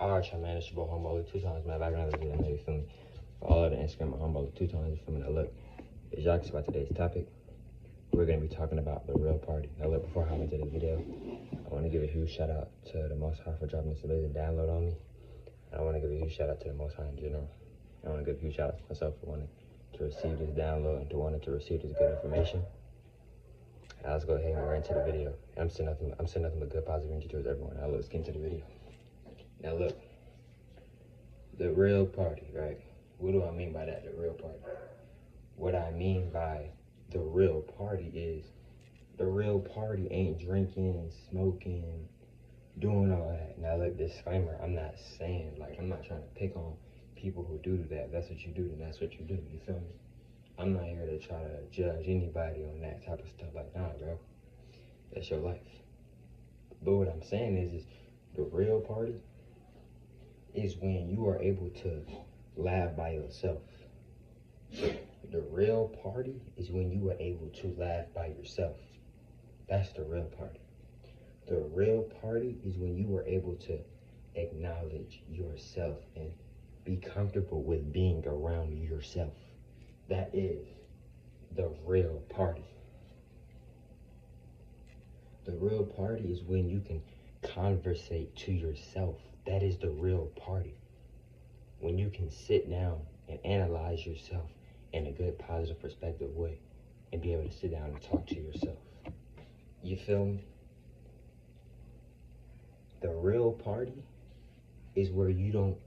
Alright, y'all, man, it's your boy Humble 2 times, man. Back another video, man, you feel me? For all of the Instagram, Humble 2 times, you feel me? Now, look, as y'all can see about today's topic, we're going to be talking about the real party. Now, look, before I hop into this video, I want to give a huge shout out to the Most High for dropping this amazing download on me. And I want to give a huge shout out to the Most High in general. I want to give a huge shout out to myself for wanting to receive this download and to wanting to receive this good information. Now, let's go ahead and get right into the video. I'm saying nothing but good, positive energy towards everyone. Now, let's get into the video. Now, look, the real party, right? What do I mean by that, the real party? What I mean by the real party is, the real party ain't drinking, smoking, doing all that. Now, look, disclaimer, I'm not saying, like, I'm not trying to pick on people who do that. If that's what you do, then that's what you do, you feel me? I'm not here to try to judge anybody on that type of stuff. Like, nah, bro, that's your life. But what I'm saying is the real party is when you are able to laugh by yourself. The real party is when you are able to laugh by yourself. That's the real party. The real party is when you are able to acknowledge yourself and be comfortable with being around yourself. That is the real party. The real party is when you can conversate to yourself. That is the real party. When you can sit down and analyze yourself in a good, positive, perspective way and be able to sit down and talk to yourself. You feel me? The real party is where you don't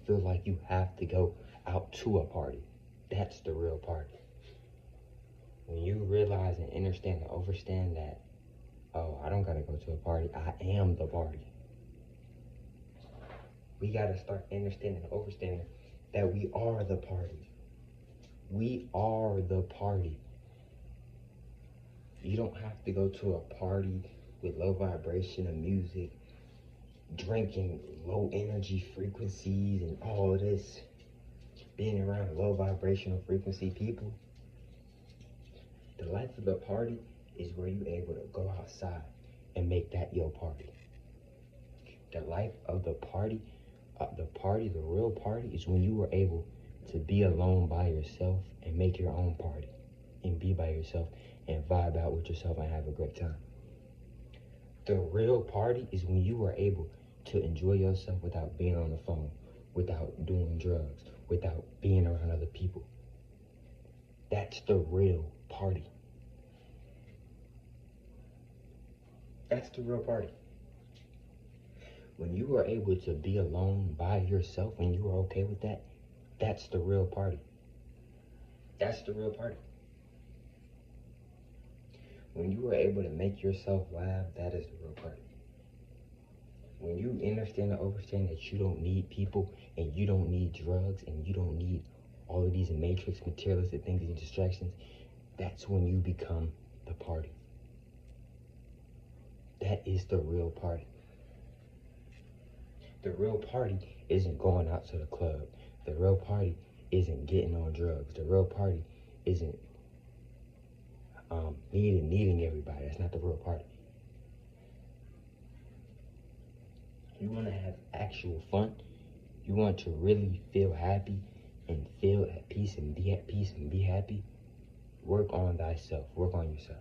feel like you have to go out to a party. That's the real party. When you realize and understand and understand that, oh, I don't gotta go to a party, I am the party. We gotta start understanding and understanding that we are the party. We are the party. You don't have to go to a party with low vibration of music, drinking low energy frequencies and all this, being around low vibrational frequency people. The life of the party is where you're able to go outside and make that your party. The life of the party, the real party is when you are able to be alone by yourself and make your own party and be by yourself and vibe out with yourself and have a great time. The real party is when you are able to enjoy yourself without being on the phone, without doing drugs, without being around other people. That's the real party. That's the real party. When you are able to be alone by yourself, when you are okay with that, that's the real party. That's the real party. When you are able to make yourself laugh, that is the real party. When you understand and understand that you don't need people and you don't need drugs and you don't need all of these matrix materialistic things and distractions, that's when you become the party. That is the real party. The real party isn't going out to the club. The real party isn't getting on drugs. The real party isn't needing everybody. That's not the real party. You want to have actual fun. You want to really feel happy and feel at peace and be at peace and be happy. Work on thyself. Work on yourself.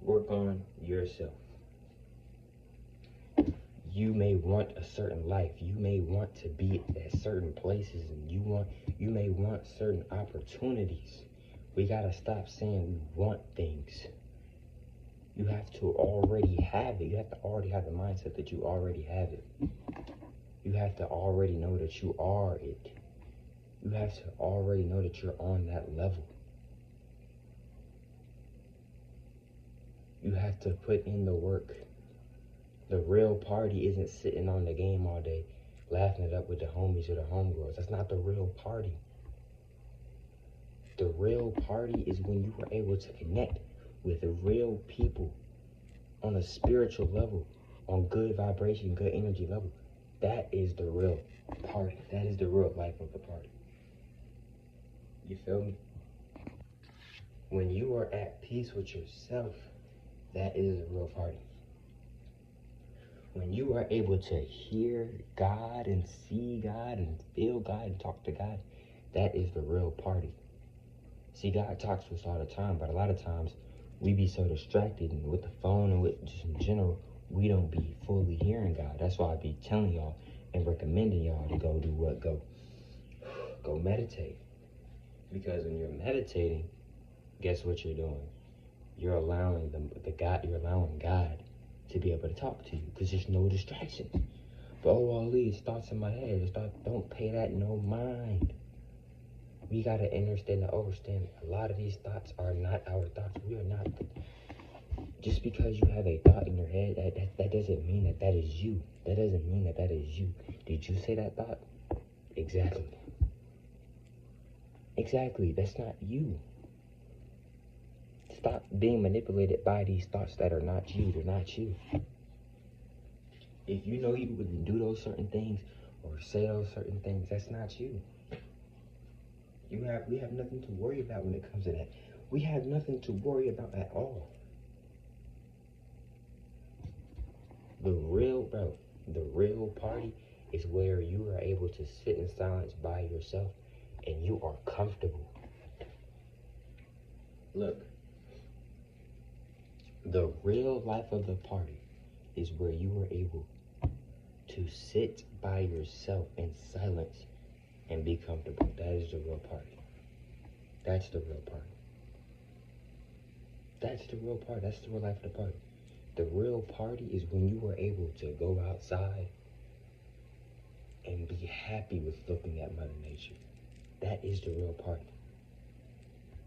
Work on yourself. You may want a certain life. You may want to be at certain places, and you may want certain opportunities. We gotta stop saying we want things. You have to already have it. You have to already have the mindset that you already have it. You have to already know that you are it. You have to already know that you're on that level. You have to put in the work. The real party isn't sitting on the game all day, laughing it up with the homies or the homegirls. That's not the real party. The real party is when you are able to connect with the real people on a spiritual level, on good vibration, good energy level. That is the real party. That is the real life of the party. You feel me? When you are at peace with yourself, that is the real party. When you are able to hear God and see God and feel God and talk to God, that is the real party. See, God talks to us all the time, but a lot of times we be so distracted and with the phone and with just in general, we don't be fully hearing God. That's why I be telling y'all and recommending y'all to go do what? Go meditate. Because when you're meditating, guess what you're doing? You're allowing you're allowing God to be able to talk to you because there's no distractions. But all these thoughts in my head, don't pay that no mind. We gotta understand and overstand a lot of these thoughts are not our thoughts. We are not. Just because you have a thought in your head, that doesn't mean that is you. That doesn't mean that is you. Did you say that thought? Exactly. Exactly. That's not you. Stop being manipulated by these thoughts that are not you. They're not you. If you know you wouldn't do those certain things or say those certain things, that's not you. We have nothing to worry about when it comes to that. We have nothing to worry about at all. The real party is where you are able to sit in silence by yourself and you are comfortable. Look, the real life of the party is where you are able to sit by yourself in silence and be comfortable. That is the real party. That's the real party. That's the real party. That's the real life of the party. The real party is when you are able to go outside and be happy with looking at Mother Nature. That is the real party.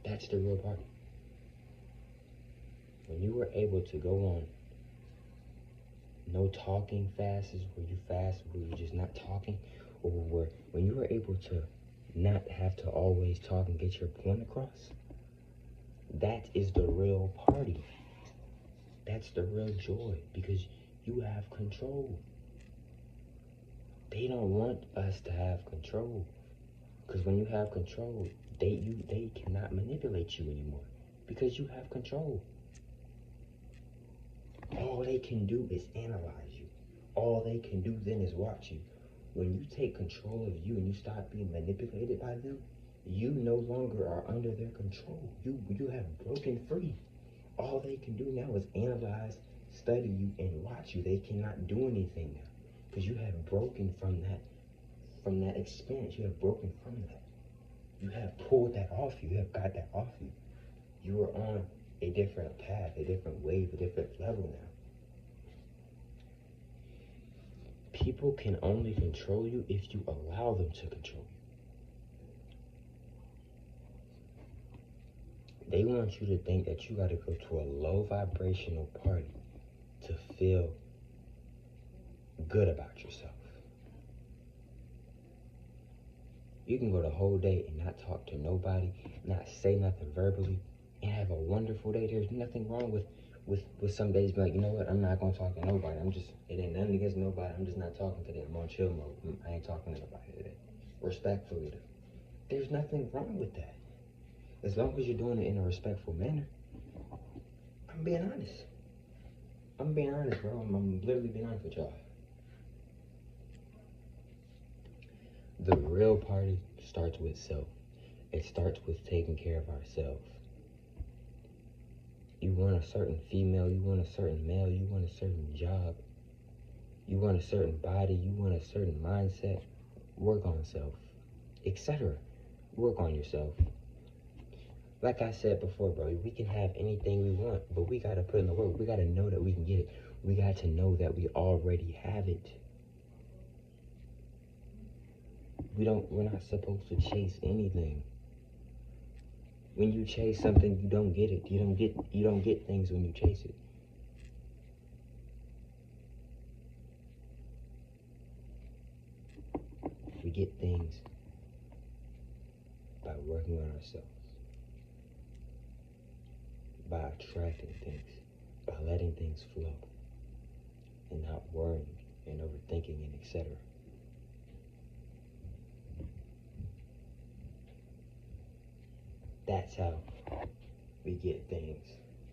That's the real party. When you were able to go on no talking fasts, where you fast, where you're just not talking, or when you were able to not have to always talk and get your point across, that is the real party. That's the real joy, because you have control. They don't want us to have control, because when you have control, they cannot manipulate you anymore, because you have control. All they can do is analyze you. All they can do then is watch you. When you take control of you and you stop being manipulated by them, you no longer are under their control. You have broken free. All they can do now is analyze, study you, and watch you. They cannot do anything now because you have broken from that experience. You have broken from that. You have pulled that off you. You have got that off you. You are on a different path, a different wave, a different level now. People can only control you if you allow them to control you. They want you to think that you got to go to a low vibrational party to feel good about yourself. You can go the whole day and not talk to nobody, not say nothing verbally, and have a wonderful day. There's nothing wrong with some days be like, you know what, I'm not going to talk to nobody. It ain't nothing against nobody. I'm just not talking today. I'm on chill mode. I ain't talking to nobody today. Respectfully, though. There's nothing wrong with that. As long as you're doing it in a respectful manner. I'm being honest. I'm being honest, bro. I'm literally being honest with y'all. The real party starts with self. It starts with taking care of ourselves. You want a certain female, you want a certain male, you want a certain job, you want a certain body, you want a certain mindset. Work on self, etc. Work on yourself. Like I said before, bro, we can have anything we want, but we gotta put in the work. We gotta know that we can get it. We got to know that we already have it. We're not supposed to chase anything. When you chase something, you don't get it. You don't get things when you chase it. We get things by working on ourselves, by attracting things, by letting things flow, and not worrying and overthinking and etc. That's how we get things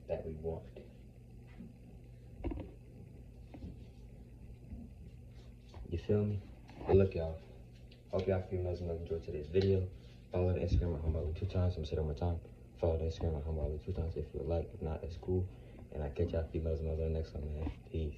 that we want. You feel me? But look, y'all. Hope y'all females and males enjoyed today's video. Follow the Instagram at Humble 2 times. I'm gonna say it one more time. Follow the Instagram at Humble 2 times if you would like. If not, that's cool. And I catch y'all females and males on the next one, man. Peace.